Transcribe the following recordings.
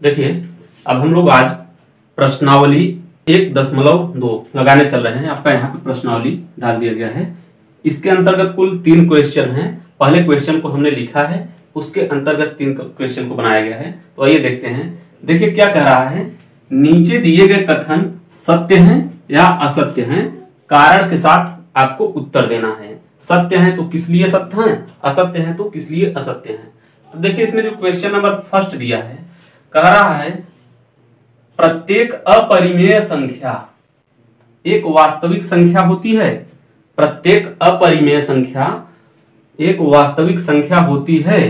देखिए, अब हम लोग आज प्रश्नावली 1.2 लगाने चल रहे हैं। आपका यहाँ पे प्रश्नावली डाल दिया गया है। इसके अंतर्गत कुल 3 क्वेश्चन हैं। पहले क्वेश्चन को हमने लिखा है, उसके अंतर्गत 3 क्वेश्चन को बनाया गया है। तो आइए देखते हैं। देखिए क्या कह रहा है, नीचे दिए गए कथन सत्य हैं या असत्य हैं, कारण के साथ आपको उत्तर देना है। सत्य है तो किस लिए सत्य है, असत्य है तो किस लिए असत्य है। अब देखिए इसमें जो क्वेश्चन नंबर फर्स्ट दिया है, कह रहा है प्रत्येक अपरिमेय संख्या एक वास्तविक संख्या होती है। प्रत्येक अपरिमेय संख्या एक वास्तविक संख्या होती है।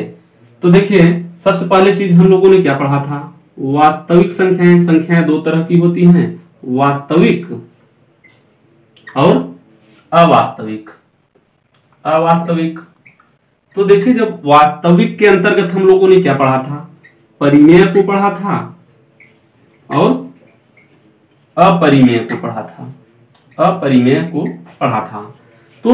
तो देखिए सबसे पहले चीज हम लोगों ने क्या पढ़ा था, वास्तविक संख्याएं 2 तरह की होती हैं, वास्तविक और अवास्तविक। अवास्तविक तो देखिए जब वास्तविक के अंतर्गत हम लोगों ने क्या पढ़ा था, परिमेय को पढ़ा था और अपरिमेय को पढ़ा था। अपरिमेय को पढ़ा था। तो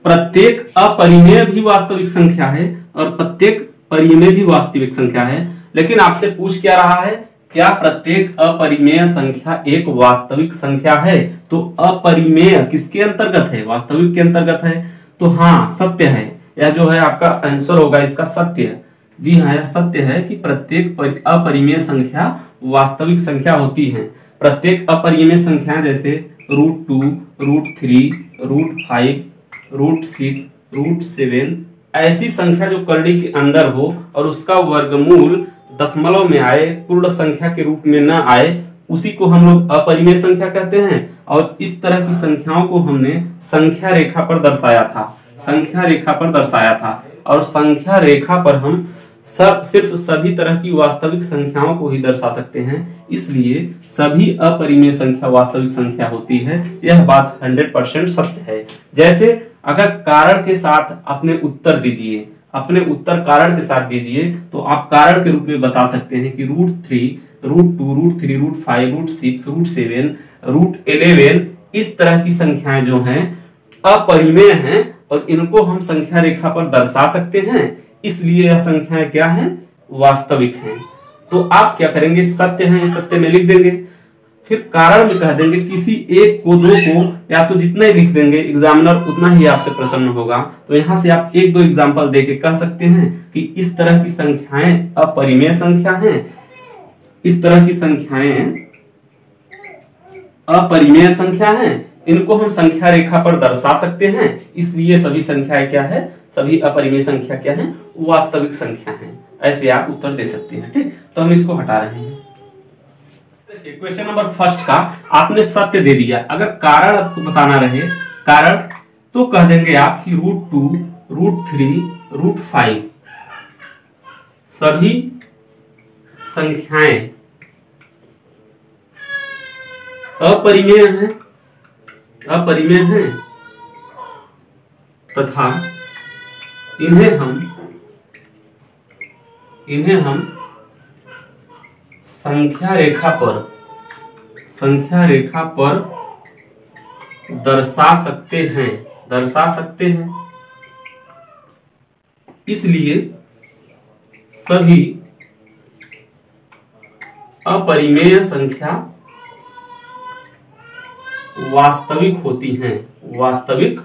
प्रत्येक अपरिमेय भी वास्तविक संख्या है और प्रत्येक परिमेय भी वास्तविक संख्या है। लेकिन आपसे पूछ क्या रहा है, क्या प्रत्येक अपरिमेय संख्या एक वास्तविक संख्या है। तो अपरिमेय किसके अंतर्गत है, वास्तविक के अंतर्गत है। तो हाँ सत्य है, यह जो है आपका आंसर होगा इसका सत्य। जी हाँ, यह सत्य है कि प्रत्येक अपरिमेय संख्या वास्तविक संख्या होती है। प्रत्येक अपरिमेय संख्या जैसे √2, √3, √5, √6, √7 ऐसी संख्या जो करड़ी के अंदर हो और उसका वर्गमूल दशमलव में आए, पूर्ण संख्या के रूप में न आए, उसी को हम लोग अपरिमेय संख्या कहते हैं। और इस तरह की संख्याओं को हमने संख्या रेखा पर दर्शाया था। संख्या रेखा पर दर्शाया था और संख्या रेखा पर हम सिर्फ सभी तरह की वास्तविक संख्याओं को ही दर्शा सकते हैं। इसलिए सभी अपरिमेय संख्या वास्तविक संख्या होती है। यह बात 100% सत्य है। जैसे अगर कारण के साथ अपने उत्तर दीजिए, अपने उत्तर कारण के साथ दीजिए, तो आप कारण के रूप में बता सकते हैं कि √3, √2, √3, √5, √6, √7, √11 इस तरह की संख्याएं जो हैं अपरिमेय हैं और इनको हम संख्या रेखा पर दर्शा सकते हैं। इसलिए यह संख्याएं क्या हैं, वास्तविक हैं। तो आप क्या करेंगे, सत्य हैं सत्य में लिख देंगे, फिर कारण में कह देंगे। किसी एक को, 2 को या तो जितना ही लिख देंगे एग्जामिनर उतना ही आपसे प्रसन्न होगा। तो यहां से आप 1-2 एग्जाम्पल देके कह सकते हैं कि इस तरह की संख्याएं अपरिमेय संख्या हैं, इस तरह की संख्याएं अपरिमेय संख्या हैं, इनको हम संख्या रेखा पर दर्शा सकते हैं। इसलिए सभी संख्याएं क्या है, सभी अपरिमेय संख्या क्या है, वास्तविक संख्या है। ऐसे आप उत्तर दे सकते हैं। ठीक, तो हम इसको हटा रहे हैं। देखिए क्वेश्चन नंबर फर्स्ट का आपने सत्य दे दिया। अगर कारण आपको बताना रहे, कारण तो कह देंगे आप कि √2, √3, √5 सभी संख्याएं अपरिमेय हैं, अपरिमेय हैं तथा इन्हें हम संख्या रेखा पर दर्शा सकते हैं। इसलिए सभी अपरिमेय संख्या वास्तविक होती हैं, वास्तविक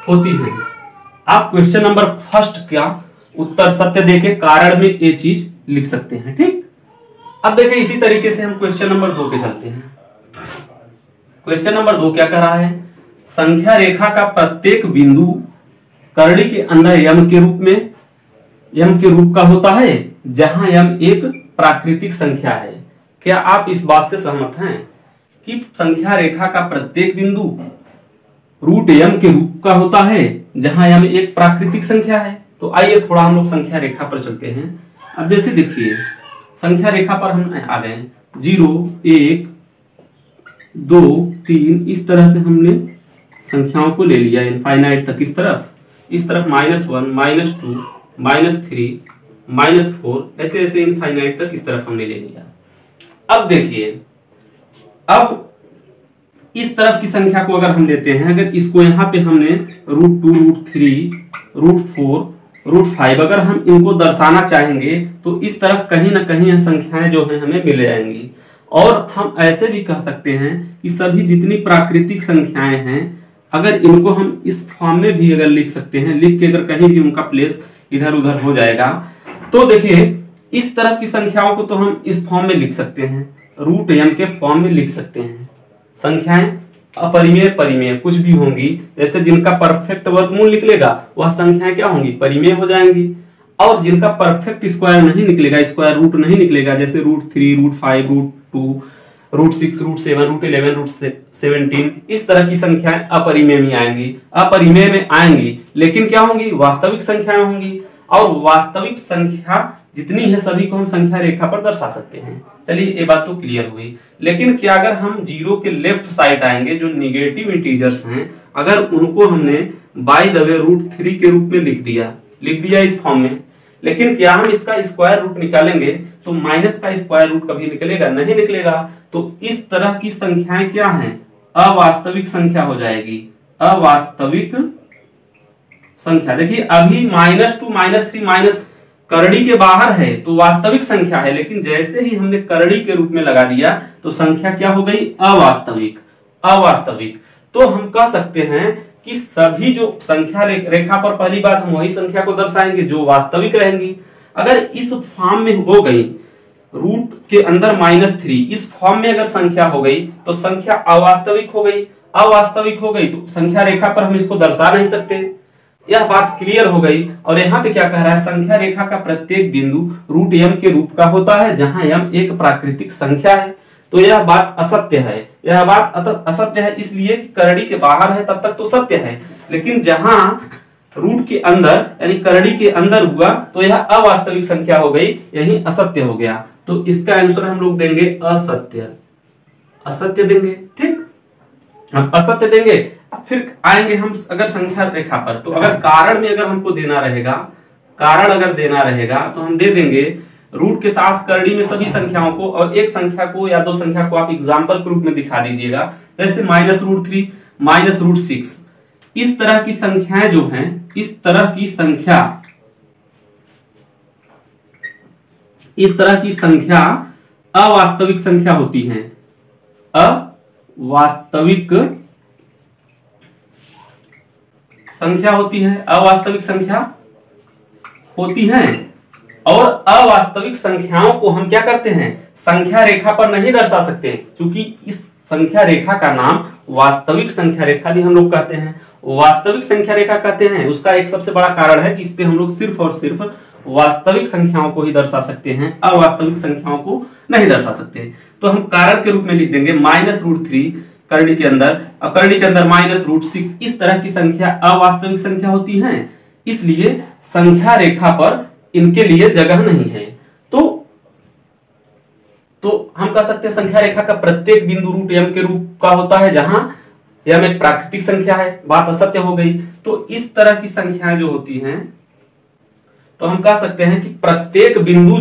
होती हैं। आप क्वेश्चन नंबर फर्स्ट का उत्तर सत्य देके कारण में ये चीज लिख सकते हैं। ठीक, अब देखिए इसी तरीके से हम क्वेश्चन नंबर 2 पे चलते हैं। क्वेश्चन नंबर 2 क्या कर रहा है, संख्या रेखा का प्रत्येक बिंदु करड़ी के अंदर यम के रूप का होता है, जहां यम एक प्राकृतिक संख्या है। क्या आप इस बात से सहमत हैं कि संख्या रेखा का प्रत्येक बिंदु √m के रूप का होता है, जहां यम एक प्राकृतिक संख्या है। तो आइए थोड़ा हम लोग संख्या रेखा पर चलते हैं। अब जैसे देखिए संख्या रेखा पर हम आ गए, 0, 1, 2, 3 इस तरह से हमने संख्याओं को ले लिया इनफाइनाइट तक। इस तरफ -1, -2, -3, -4 ऐसे ऐसे इनफाइनाइट तक इस तरफ हमने ले लिया। अब देखिए, अब इस तरफ की संख्या को अगर हम लेते हैं, अगर इसको यहाँ पे हमने √2, √3, √4 √5 अगर हम इनको दर्शाना चाहेंगे तो इस तरफ कहीं ना कहीं यह संख्याएं जो है हमें मिल जाएंगी। और हम ऐसे भी कह सकते हैं कि सभी जितनी प्राकृतिक संख्याएं हैं अगर इनको हम इस फॉर्म में भी अगर लिख सकते हैं, लिख के अगर कहीं भी उनका प्लेस इधर उधर हो जाएगा तो देखिए इस तरह की संख्याओं को तो हम इस फॉर्म में लिख सकते हैं, √m के फॉर्म में लिख सकते हैं। संख्याएं अपरिमेय परिमेय कुछ भी होंगी, जैसे जिनका परफेक्ट वर्गमूल निकलेगा वह संख्याएं क्या होंगी, परिमेय हो जाएंगी। और जिनका परफेक्ट स्क्वायर नहीं निकलेगा, स्क्वायर रूट नहीं निकलेगा, जैसे √3 √5 √2 √6 √7 √11 √17, इस तरह की संख्याएं अपरिमेय में आएंगी, अपरिमेय में आएंगी, लेकिन क्या होंगी, वास्तविक संख्याएं होंगी। और वास्तविक संख्या जितनी है सभी को हम संख्या रेखा पर दर्शा सकते हैं। चलिए ये बात तो क्लियर हुई। लेकिन क्या अगर हम जीरो के लेफ्ट साइड आएंगे, जो निगेटिव इंटीजर्स हैं, अगर उनको हमने बाय द वे √3 के रूप में लिख दिया इस फॉर्म में, लेकिन क्या हम इसका स्क्वायर रूट निकालेंगे तो माइनस का स्क्वायर रूट कभी निकलेगा, नहीं निकलेगा। तो इस तरह की संख्याएं क्या हैं, अवास्तविक संख्या हो जाएगी, अवास्तविक संख्या। देखिए अभी -2 -3 माइनस करड़ी के बाहर है तो वास्तविक संख्या है, लेकिन जैसे ही हमने करड़ी के रूप में लगा दिया तो संख्या क्या हो गई, अवास्तविक। अवास्तविक तो हम कह सकते हैं कि सभी जो संख्या रेखा पर पहली बात हम वही संख्या को दर्शाएंगे जो वास्तविक रहेंगी। अगर इस फॉर्म में हो गई रूट के अंदर -3, इस फॉर्म में अगर संख्या हो गई तो संख्या अवास्तविक हो गई। अवास्तविक हो गई तो संख्या रेखा पर हम इसको दर्शा नहीं सकते। यह बात क्लियर हो गई। और यहाँ पे क्या कह रहा है, संख्या रेखा का प्रत्येक बिंदु √m के रूप का होता है, जहां m एक प्राकृतिक संख्या है। तो यह बात असत्य है, यह बात असत्य है इसलिए कि करड़ी के बाहर है तब तक तो सत्य है, लेकिन जहां रूट के अंदर यानी करड़ी के अंदर हुआ तो यह अवास्तविक संख्या हो गई, यही असत्य हो गया। तो इसका आंसर हम लोग देंगे असत्य, असत्य देंगे। ठीक, हम असत्य देंगे। फिर आएंगे हम अगर संख्या रेखा पर, तो अगर कारण में अगर हमको देना रहेगा, कारण अगर देना रहेगा तो हम दे देंगे रूट के साथ करड़ी में सभी संख्याओं को, और एक संख्या को या दो संख्या को आप एग्जाम्पल के रूप में दिखा दीजिएगा, जैसे -√3 -√6। इस तरह की संख्याएं जो हैं, इस तरह की संख्या अवास्तविक संख्या होती हैं, अवास्तविक संख्या होती है, अवास्तविक संख्या होती हैं। और अवास्तविक संख्याओं को हम क्या करते हैं, संख्या रेखा पर नहीं दर्शा सकते, क्योंकि इस संख्या रेखा का नाम वास्तविक संख्या रेखा भी हम लोग कहते हैं, वास्तविक संख्या रेखा कहते हैं। उसका एक सबसे बड़ा कारण है कि इस पे हम लोग सिर्फ और सिर्फ वास्तविक संख्याओं को ही दर्शा सकते हैं, अवास्तविक संख्याओं को नहीं दर्शा सकते। तो हम कारण के रूप में लिख देंगे -√3 करड़ी के अंदर, और करड़ी के अंदर -√6। इस तरह की संख्या अवास्तविक संख्या होती हैं, इसलिए संख्या रेखा पर इनके लिए जगह नहीं है। तो हम कह सकते हैं संख्या रेखा का प्रत्येक बिंदु √m के रूप का होता है, जहां m एक प्राकृतिक संख्या है, बात असत्य हो गई। तो इस तरह की संख्याएं जो होती हैं, तो हम कह सकते हैं कि प्रत्येक बिंदु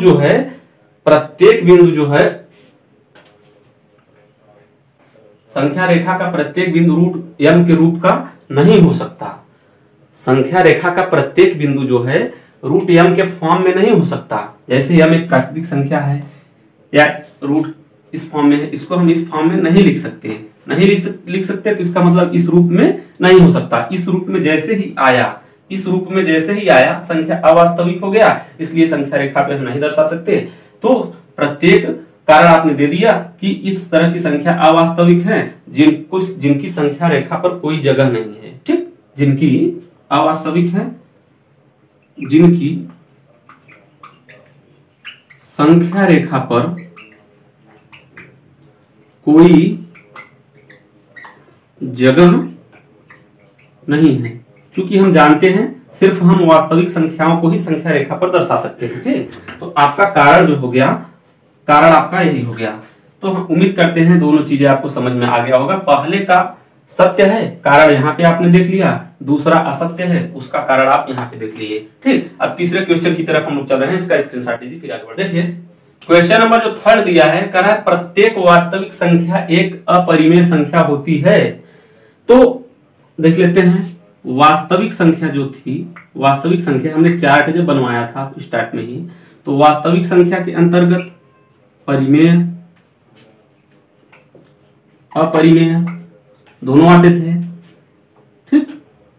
जो है संख्या रेखा का प्रत्येक बिंदु √m के रूप का नहीं हो सकता। संख्या रेखा का प्रत्येक बिंदु जो है √m के फॉर्म में नहीं हो सकता। जैसे m एक प्राकृतिक संख्या है या रूट इस फॉर्म में है, इसको हम इस फॉर्म में नहीं लिख सकते, लिख सकते, तो इसका मतलब इस रूप में नहीं हो सकता। इस रूप में जैसे ही आया संख्या अवास्तविक हो गया, इसलिए संख्या रेखा पे हम नहीं दर्शा सकते। तो प्रत्येक कारण आपने दे दिया कि इस तरह की संख्या अवास्तविक है, जिनकी संख्या रेखा पर कोई जगह नहीं है। ठीक, जिनकी अवास्तविक है, जिनकी संख्या रेखा पर कोई जगह नहीं है, क्योंकि हम जानते हैं सिर्फ हम वास्तविक संख्याओं को ही संख्या रेखा पर दर्शा सकते हैं। ठीक, तो आपका कारण जो हो गया, कारण आपका यही हो गया। तो हम उम्मीद करते हैं दोनों चीजें आपको समझ में आ गया होगा। पहले का सत्य है, कारण यहाँ पे आपने देख लिया, दूसरा असत्य है, उसका कारण आप यहाँ पे देख लिए। ठीक, अब तीसरे क्वेश्चन की तरफ हम लोग चल रहे हैं, इसका स्क्रीनशॉट लीजिए फिर आगे बढ़ते हैं। देखिए क्वेश्चन नंबर जो 3 दिया है, कह रहा है प्रत्येक वास्तविक संख्या एक अपरिमेय संख्या होती है। तो देख लेते हैं वास्तविक संख्या जो थी, वास्तविक संख्या हमने चार्ट जब बनवाया था स्टार्ट में ही, तो वास्तविक संख्या के अंतर्गत परिमेय, अपरिमेय दोनों आते थे। ठीक,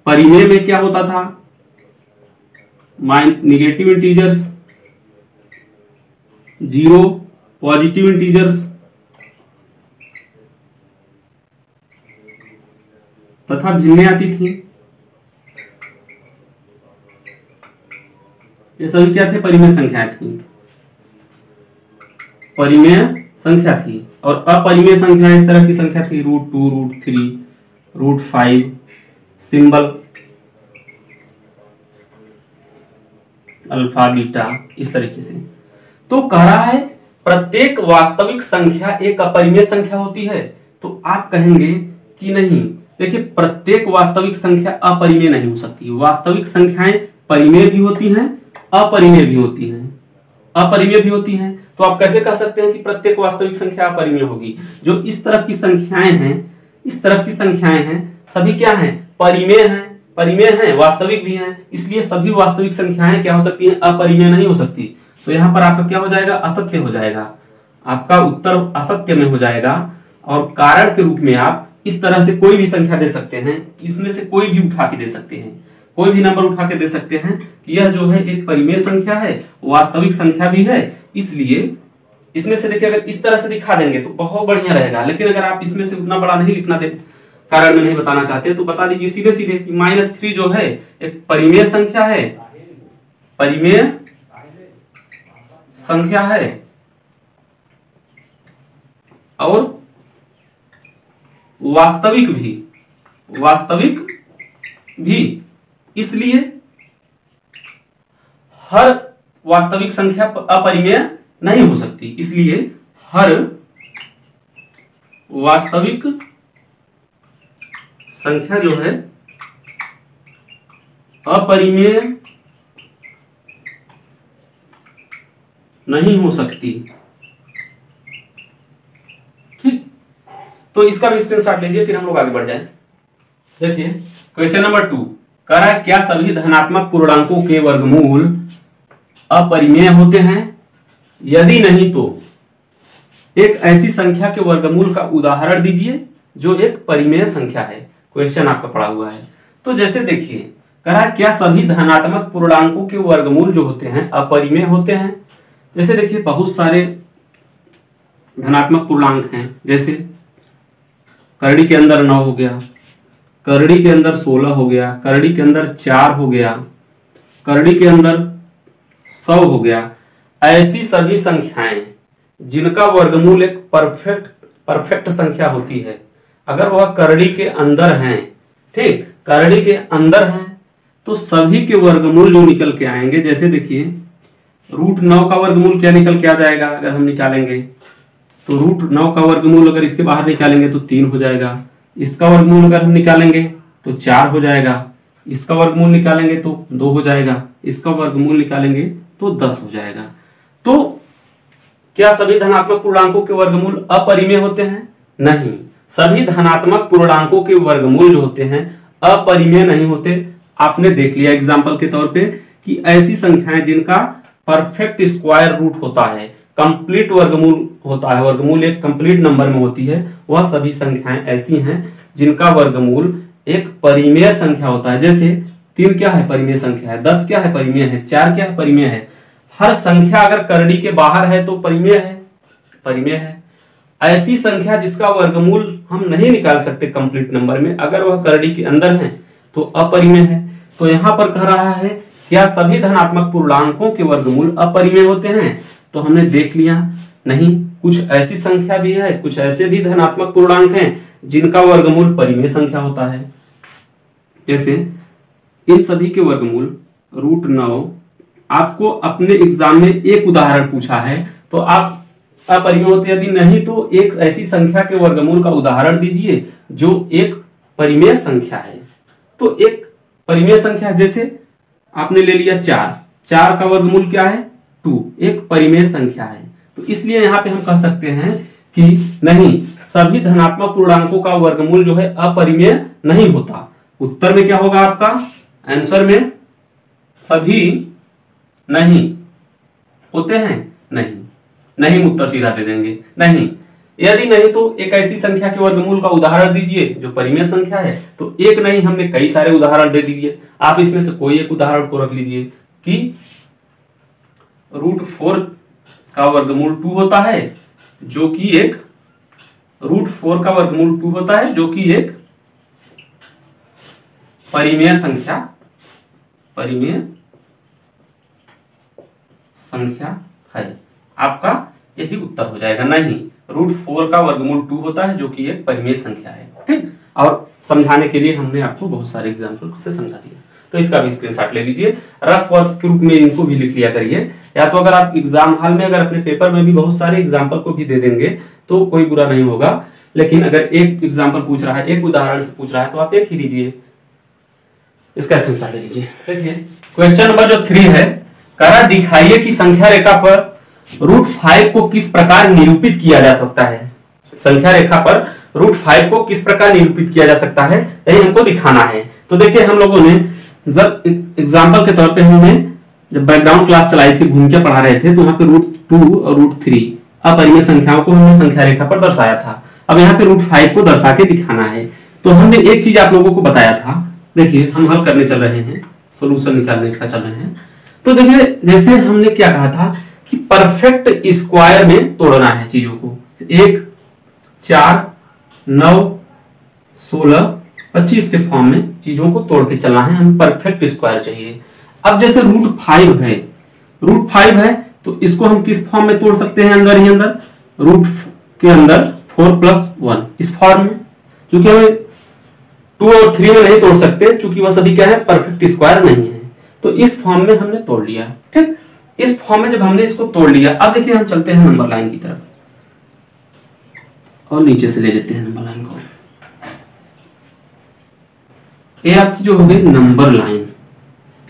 परिमेय में क्या होता था, negative integers, zero, positive integers तथा भिन्नें आती थी। ये सभी क्या थे, परिमेय संख्या थी, परिमेय संख्या थी। और अपरिमेय संख्या इस तरह की संख्या थी, √2, √3, √5, सिंबल अल्फा बीटा, इस तरीके से। तो कह रहा है प्रत्येक वास्तविक संख्या एक अपरिमेय संख्या होती है। तो आप कहेंगे कि नहीं, देखिए प्रत्येक वास्तविक संख्या अपरिमेय नहीं हो सकती। वास्तविक संख्याएं परिमेय भी होती हैं, अपरिमेय भी होती हैं, अपरिमेय भी होती हैं। तो आप कैसे कह सकते हैं कि प्रत्येक वास्तविक संख्या अपरिमेय होगी? जो इस तरफ की संख्याएं हैं, इस तरफ की संख्याएं हैं, सभी क्या हैं, परिमेय हैं, परिमेय हैं, वास्तविक भी हैं। इसलिए सभी वास्तविक संख्याएं क्या हो सकती हैं, अपरिमेय नहीं हो सकती। तो यहां पर आपका क्या हो जाएगा, असत्य हो जाएगा, आपका उत्तर असत्य में हो जाएगा। और कारण के रूप में आप इस तरह से कोई भी संख्या दे सकते हैं, इसमें से कोई भी उठा के दे सकते हैं, कोई भी नंबर उठा के दे सकते हैं कि यह जो है एक परिमेय संख्या है, वास्तविक संख्या भी है। इसलिए इसमें से देखिए, अगर इस तरह से दिखा देंगे तो बहुत बढ़िया रहेगा। लेकिन अगर आप इसमें से उतना बड़ा नहीं लिखना दे, कारण में नहीं बताना चाहते, तो बता दीजिए सीधे सीधे कि -3 जो है एक परिमेय संख्या है, परिमेय संख्या है और वास्तविक भी। इसलिए हर वास्तविक संख्या अपरिमेय नहीं हो सकती। इसलिए हर वास्तविक संख्या जो है अपरिमेय नहीं हो सकती। ठीक, तो इसका भी स्क्रीनशॉट लीजिए, फिर हम लोग आगे बढ़ जाएं। देखिए क्वेश्चन नंबर 2 कह रहा है, क्या सभी धनात्मक पूर्णांकों के वर्गमूल अपरिमेय होते हैं? यदि नहीं तो एक ऐसी संख्या के वर्गमूल का उदाहरण दीजिए जो एक परिमेय संख्या है। क्वेश्चन आपका पड़ा हुआ है। तो जैसे देखिए, कह रहा है क्या सभी धनात्मक पूर्णांकों के वर्गमूल जो होते हैं अपरिमेय होते हैं? जैसे देखिए बहुत सारे धनात्मक पूर्णांक हैं, जैसे करड़ी के अंदर 9 हो गया, करड़ी के अंदर 16 हो गया, करड़ी के अंदर 4 हो गया, करड़ी के अंदर 100 हो गया। ऐसी सभी संख्याएं जिनका वर्गमूल एक परफेक्ट संख्या होती है, अगर वह करड़ी के अंदर हैं, ठीक, करड़ी के अंदर हैं, तो सभी के वर्गमूल जो निकल के आएंगे, जैसे देखिए √9 का वर्गमूल क्या निकल के आ जाएगा, अगर हम निकालेंगे तो √9 का वर्गमूल अगर इसके बाहर निकालेंगे तो 3 हो जाएगा, इसका वर्गमूल अगर हम निकालेंगे तो 4 हो जाएगा, इसका वर्गमूल निकालेंगे तो 2 हो जाएगा, इसका वर्गमूल निकालेंगे तो 10 हो जाएगा। तो क्या सभी धनात्मक पूर्णांकों के वर्गमूल अपरिमेय होते हैं? नहीं, सभी धनात्मक पूर्णांकों के वर्गमूल जो होते हैं अपरिमेय नहीं होते। आपने देख लिया एग्जाम्पल के तौर पे कि ऐसी संख्याएं जिनका परफेक्ट स्क्वायर रूट होता है, कंप्लीट वर्गमूल होता है, वर्गमूल एक कंप्लीट नंबर में होती है, वह सभी संख्याएं ऐसी हैं जिनका वर्गमूल एक परिमेय संख्या होता है। जैसे 3 क्या है, परिमेय संख्या है, 10 क्या है, परिमेय है, 4 क्या है, परिमेय है। हर संख्या अगर करड़ी के बाहर है तो परिमेय है, परिमेय है। ऐसी संख्या जिसका वर्गमूल हम नहीं निकाल सकते कंप्लीट नंबर में, अगर वह करड़ी के अंदर है तो अपरिमेय है। तो यहां पर कह रहा है क्या सभी धनात्मक पूर्णांकों के वर्गमूल अपरिमेय होते हैं? तो हमने देख लिया नहीं, कुछ ऐसी संख्या भी है, कुछ ऐसे भी धनात्मक पूर्णांक हैं जिनका वर्गमूल परिमेय संख्या होता है। जैसे इन सभी के वर्गमूल √9, आपको अपने एग्जाम में एक उदाहरण पूछा है तो आप अपरिमेय होते, यदि नहीं तो एक ऐसी संख्या के वर्गमूल का उदाहरण दीजिए जो एक परिमेय संख्या है। तो एक परिमेय संख्या जैसे आपने ले लिया 4 का वर्गमूल क्या है, 2, एक परिमेय संख्या है। तो इसलिए यहां पे हम कह सकते हैं कि नहीं, सभी धनात्मक पूर्णांकों का वर्गमूल जो है अपरिमेय नहीं होता, उत्तर में क्या होगा आपका, आंसर में सभी नहीं होते हैं, नहीं, नहीं उत्तर सीधा दे देंगे, नहीं। यदि नहीं तो एक ऐसी संख्या के वर्गमूल का उदाहरण दीजिए जो परिमेय संख्या है। तो एक नहीं, हमने कई सारे उदाहरण दे दिए, आप इसमें से कोई एक उदाहरण को रख लीजिए कि √4 का वर्गमूल 2 होता है, जो कि एक √4 का वर्गमूल 2 होता है, जो कि एक परिमेय संख्या है। आपका यही उत्तर हो जाएगा, नहीं, √4 का वर्गमूल 2 होता है, जो कि एक परिमेय संख्या है। ठीक, और समझाने के लिए हमने आपको बहुत सारे एग्जाम्पल से समझा दिया, तो इसका भी स्क्रीनशॉट ले लीजिए, रफ वर्क के रूप में इनको भी लिख लिया करिए। या तो अगर आप एग्जाम हॉल में अगर अपने पेपर में भी बहुत सारे एग्जाम्पल को भी दे देंगे तो कोई बुरा नहीं होगा, लेकिन अगर एक एग्जाम्पल पूछ रहा है, एक उदाहरण से पूछ रहा है, तो आप एक ही लीजिए, इसका स्क्रीनशॉट ले लीजिए। देखिए क्वेश्चन नंबर जो 3 है, कह रहा दिखाइए कि संख्या रेखा पर √5 को किस प्रकार निरूपित किया जा सकता है। संख्या रेखा पर √5 को किस प्रकार निरूपित किया जा सकता है, यही हमको दिखाना है। तो देखिए हम लोगों ने जब एग्जाम्पल के तौर पे हमने जब बैकग्राउंड क्लास चलाई थी, भूमिका पढ़ा रहे थे, तो वहां पे √2 और √3 अपरिमेय संख्याओं को हमने संख्या रेखा पर दर्शाया था। अब यहाँ पे √5 को दर्शा के दिखाना है। तो हमने एक चीज आप लोगों को बताया था, देखिए हम हल करने चल रहे हैं, सोल्यूशन निकालने इसका चल रहे हैं। तो देखिए जैसे हमने क्या कहा था कि परफेक्ट स्क्वायर में तोड़ना है चीजों को, 1, 4, 9, 16, 25 के फॉर्म में चीजों को तोड़ के चलना है, हमें परफेक्ट स्क्वायर चाहिए। अब जैसे √5 है तो इसको हम किस फॉर्म में तोड़ सकते हैं, अंदर ही अंदर रूट के अंदर 4 + 1 इस फॉर्म में, क्योंकि हमें 2 और 3 में नहीं तोड़ सकते, क्योंकि वह सभी क्या है, परफेक्ट स्क्वायर नहीं है। तो इस फॉर्म में हमने तोड़ लिया। ठीक, इस फॉर्म में जब हमने इसको तोड़ लिया, अब देखिए हम चलते हैं नंबर लाइन की तरफ और नीचे से ले लेते हैं नंबर लाइन को। ये आपकी जो हो गई नंबर लाइन,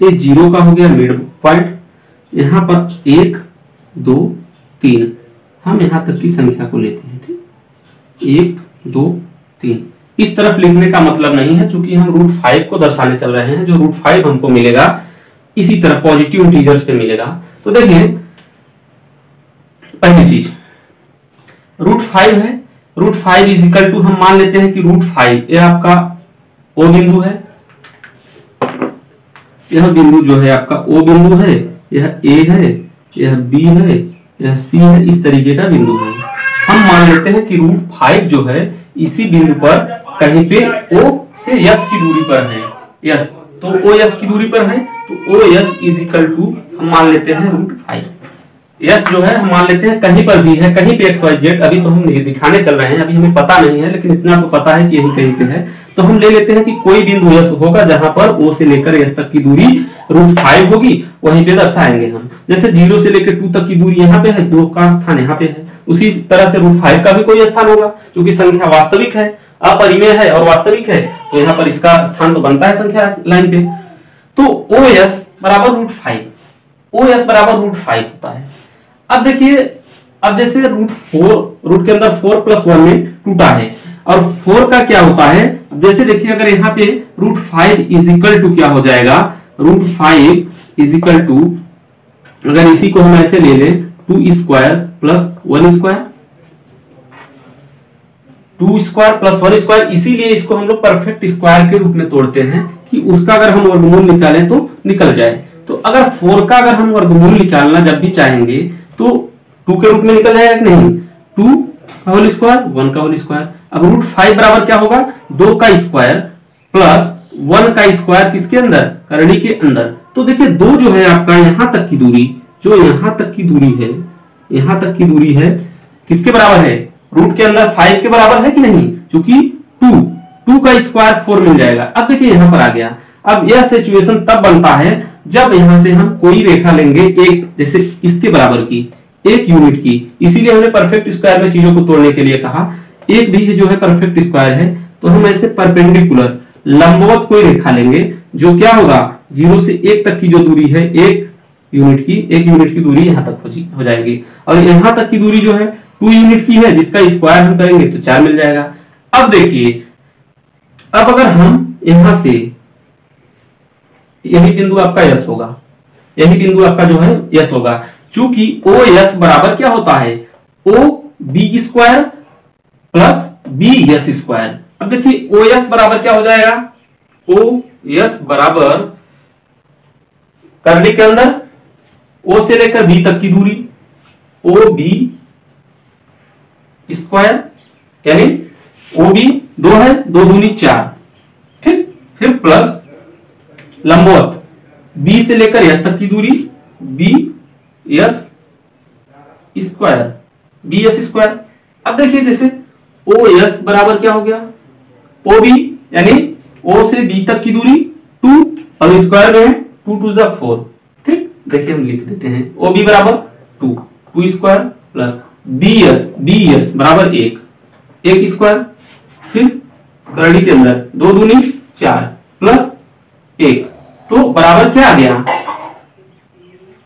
ये 0 का हो गया मिड पॉइंट, यहां पर 1, 2, 3 हम यहां तक की संख्या को लेते हैं। ठीक, 1, 2, 3 इस तरफ लिखने का मतलब नहीं है, क्योंकि हम √5 को दर्शाने चल रहे हैं। जो √5 हमको मिलेगा इसी तरह पॉजिटिव इंटीजर्स पे मिलेगा। तो देखिए पहली चीज √5 है, √5 = हम मान लेते हैं कि √5 ये आपका O बिंदु है, यह बिंदु जो है आपका O बिंदु है, यह A है, यह B है, यह C है, इस तरीके का बिंदु है। हम मान लेते हैं कि √5 जो है इसी बिंदु पर कहीं पे O से S की दूरी पर है, यस, तो OS की दूरी पर है, तो OS = हम मान लेते हैं √5। S जो है हम मान लेते हैं कहीं पर भी है, कहीं पे XYZ, अभी तो हम दिखाने चल रहे हैं, अभी हमें पता नहीं है, लेकिन इतना तो पता है कि यही कहीं पे है। तो हम ले लेते हैं कि कोई बिंदु S होगा जहां पर O से लेकर S तक की दूरी √5 होगी, वहीं पे दर्शाएंगे हम। जैसे 0 से लेकर 2 तक की दूरी यहाँ पे है, 2 का स्थान यहाँ पे है, उसी तरह से √5 का भी कोई स्थान होगा, क्योंकि संख्या वास्तविक है, अपरिमेय है और वास्तविक है, तो यहाँ पर इसका स्थान तो बनता है संख्या लाइन पे। तो OS बराबर √5, OS बराबर √5 होता है। अब देखिए, अब जैसे रूट के अंदर 4 + 1 में टूटा है, और 4 का क्या होता है, जैसे देखिए अगर यहाँ पे √5 = क्या हो जाएगा, √5 = अगर इसी को हम ऐसे ले लें 2² + 1², 2² + 1², इसीलिए इसको हम लोग परफेक्ट स्क्वायर के रूप में तोड़ते हैं कि उसका अगर हम वर्गमूल निकालें तो निकल जाए। तो अगर 4 का अगर हम वर्गमूल निकालना जब भी चाहेंगे तो 2 के रूप में निकल जाएगा कि नहीं, 2 का होल स्क्वायर, 1 का होल स्क्वायर। अब √5 बराबर क्या होगा, 2 का स्क्वायर प्लस 1 का स्क्वायर किसके अंदर, करड़ी के अंदर। तो देखिए 2 जो है आपका यहां तक की दूरी, जो यहां तक की दूरी है, यहां तक की दूरी है किसके बराबर है, रूट के अंदर 5 के बराबर है कि नहीं, क्योंकि 2 का स्क्वायर 4 मिल जाएगा। अब देखिए यहां पर आ गया। अब यह सिचुएशन तब बनता है जब यहां से हम कोई रेखा लेंगे एक, जैसे इसके बराबर की, 1 यूनिट की, इसीलिए हमने परफेक्ट स्क्वायर में चीजों को तोड़ने के लिए कहा। एक भी जो है परफेक्ट स्क्वायर है, तो हम ऐसे परपेंडिकुलर लंबवत कोई रेखा लेंगे जो क्या होगा, 0 से 1 तक की जो दूरी है 1 यूनिट की दूरी यहां तक हो जाएगी, और यहां तक की दूरी जो है 2 यूनिट की है, जिसका स्क्वायर हम करेंगे तो 4 मिल जाएगा। अब देखिए, अब अगर हम यहां से यही बिंदु आपका यस होगा, यही बिंदु आपका जो है यस होगा, चूंकि ओ यस बराबर क्या होता है, O B square plus B S square. अब देखिए ओ यस बराबर क्या हो जाएगा, ओ यस बराबर करने के अंदर ओ से लेकर बी तक की दूरी ओ बी स्क्वायर, यानी ओ बी 2 है, 2 दूनी 4, ठीक, फिर प्लस लंबवत बी से लेकर यस तक की दूरी B S square, B S square. अब देखिए जैसे ओ यस बराबर क्या हो गया, ओ बी यानी ओ से बी तक की दूरी 2 और स्क्वायर में 2 2 जा 4, ठीक, देखिए हम लिख देते हैं ओ बी बराबर 2 स्क्वायर प्लस बी यस बराबर 1 स्क्वायर, फिर करड़ी के अंदर 2 दूनी 4 प्लस 1, तो बराबर क्या आ गया,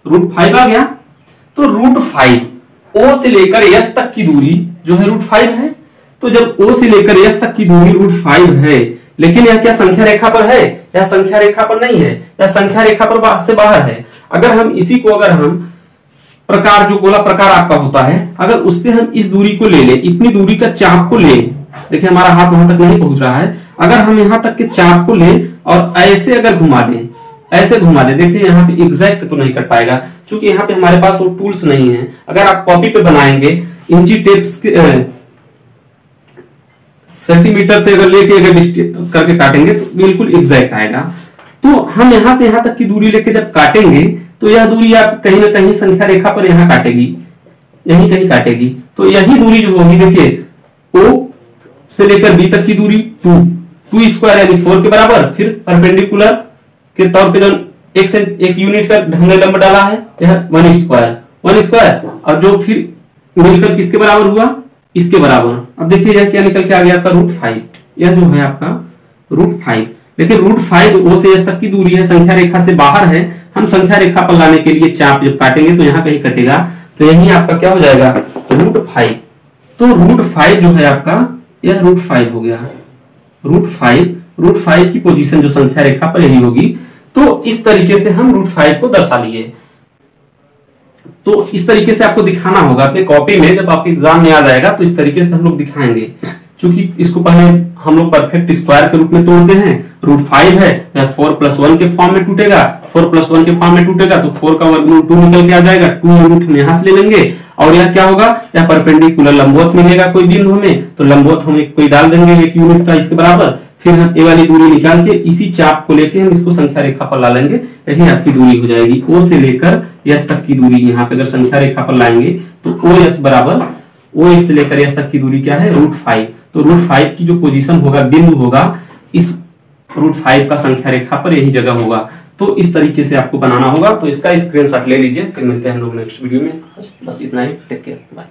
√5 आ गया। तो √5 ओ से लेकर एस तक की दूरी जो है √5 है। तो जब ओ से लेकर एस तक की दूरी √5 है, लेकिन यह क्या संख्या रेखा पर है, यह संख्या रेखा पर नहीं है, यह संख्या रेखा पर से बाहर है। अगर हम इसी को अगर हम प्रकार जो गोला प्रकार आपका होता है, अगर उससे हम इस दूरी को ले ले, इतनी दूरी का चाप को ले, देखिए हमारा हाथ वहां तक नहीं पहुंच रहा है, अगर हम यहां तक के चाप को ले और ऐसे अगर घुमा दें, ऐसे घुमा दे, देखिए यहाँ पे एग्जैक्ट तो नहीं कर पाएगा, क्योंकि यहाँ पे हमारे पास वो टूल्स नहीं है। अगर आप कॉपी पे बनाएंगे इंची टेप्स सेंटीमीटर से अगर लेके अगर करके काटेंगे तो बिल्कुल एग्जैक्ट आएगा। तो हम यहाँ से यहाँ तक की दूरी लेके जब काटेंगे तो यह दूरी आप कहीं ना कहीं संख्या रेखा पर यहाँ काटेगी, यही कहीं काटेगी। तो यही दूरी जो होगी, देखिए ओ से लेकर बी तक की दूरी 2 स्क्वायर यानी 4 के बराबर, फिर परपेंडिकुलर के तौर पे जो एक यूनिट का ढंग लंब डाला है, यह 1 स्क्वायर, और जो फिर मिलकर किसके बराबर हुआ, इसके बराबर। अब देखिए यह क्या निकल के आ गया आपका √5, यह जो है आपका √5। लेकिन √5 ओ से एस तक की दूरी है, संख्या रेखा से बाहर है। हम संख्या रेखा पर लाने के लिए चाप जब काटेंगे तो यहाँ कहीं कटेगा, तो यही आपका क्या हो जाएगा √5। तो √5 जो है आपका यह √5 हो गया, √5 की पोजीशन जो संख्या रेखा पर यही होगी। तो इस तरीके से हम √5 को दर्शा लिए। तो इस तरीके से आपको दिखाना होगा अपने कॉपी में, जब आपके एग्जाम में आ जाएगा तो इस तरीके से हम लोग दिखाएंगे। क्योंकि इसको पहले हम लोग परफेक्ट स्क्वायर के रूप में तोड़ते हैं, √5 है, 4 + 1 के फॉर्म में टूटेगा, 4 + 1 के फॉर्म में टूटेगा तो 4 का वर्गमूल 2 निकल के आ जाएगा, 2 रूट हम यहाँ से ले लेंगे, और यह क्या होगा, यह परपेंडिकुलर लंबवत मिलेगा कोई बिंदु हमें, तो लंबवत हम कोई डाल देंगे 1 यूनिट का इसके बराबर, फिर हम ए वाली दूरी निकाल के इसी चाप को लेके हम इसको संख्या रेखा पर ला लेंगे, यही आपकी दूरी हो जाएगी। ओ से लेकर एस तक की दूरी यहाँ पे अगर संख्या रेखा पर लाएंगे तो ओ एस बराबर, ओ एस से लेकर एस तक की दूरी क्या है √5। तो √5 की जो पोजीशन होगा, बिंदु होगा, इस √5 का संख्या रेखा पर यही जगह होगा। तो इस तरीके से आपको बनाना होगा। तो इसका स्क्रीनशॉट ले लीजिए, फिर मिलते हैं हम लोग नेक्स्ट वीडियो में। बस इतना ही, टेक केयर, बाय।